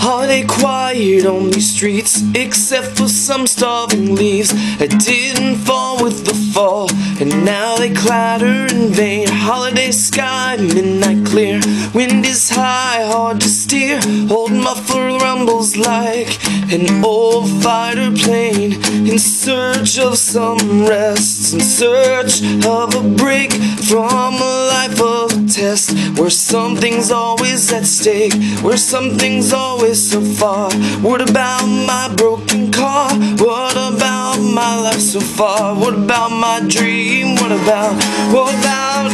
Holiday quiet on these streets, except for some starving leaves that didn't fall with the fall, and now they clatter in vain. Holiday sky, midnight clear, wind is high, hard to steer. Old muffler rumbles like an old fighter plane, in search of some rest, in search of a break from a life of test, where something's always at stake, where something's always so far. What about my broken car? What about my life so far? What about my dream? What about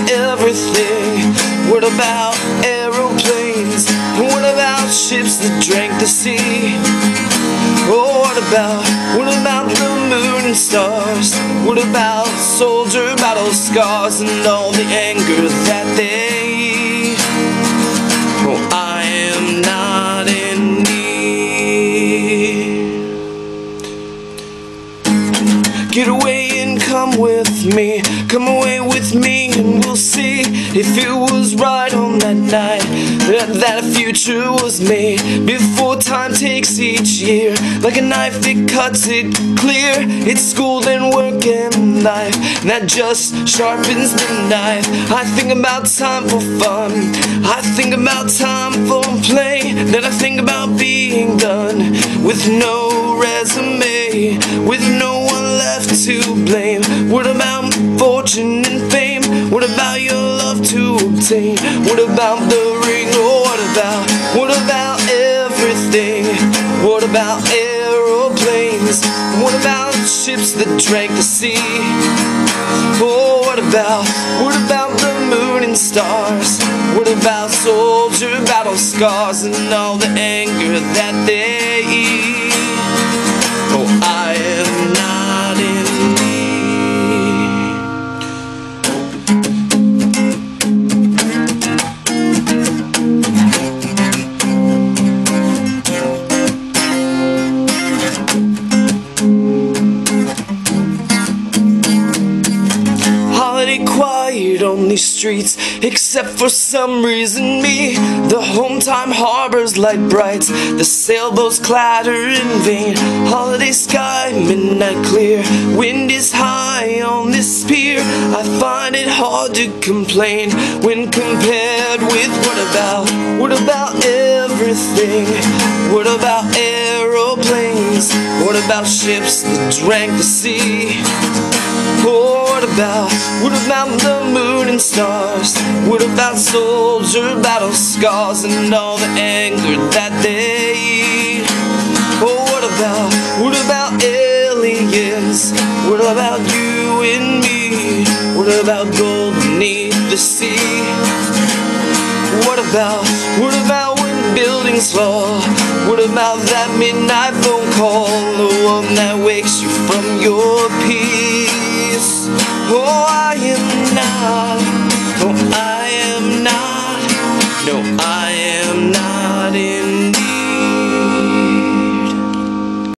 everything? What about aeroplanes? What about ships that drank the sea? Oh, what about the moon and stars? What about soldier battle scars and all the anger that they? Oh, I am not in need. Get away and come with me, come away with me, and we'll see if it was right on that night that a future was made. Before time takes each year like a knife, it cuts it clear. It's school then work and life, and that just sharpens the knife. I think about time for fun, I think about time for play, then I think about being done with no resume, with no one left to blame. What about fortune and fame? What about your love to obtain? What about the ring? Oh, what about everything? What about aeroplanes? What about ships that drank the sea? Oh, what about the moon and stars? What about soldier battle scars and all the anger that they eat? Oh, I am not in need. Holiday quiet on these streets, except for some reason me. The home time harbors light bright, the sailboats clatter in vain. Holiday sky, midnight clear, wind is high on this pier. I find it hard to complain when compared with what about everything? What about aeroplanes? What about ships that drank the sea? Oh, what about the moon and stars? What about soldier battle scars and all the anger that they eat? Oh, what about aliens? What about you and me? What about gold beneath the sea? What about when buildings fall? What about that midnight phone call? The one that wakes you from your peace? Oh, I am not, no, I am not, no, I am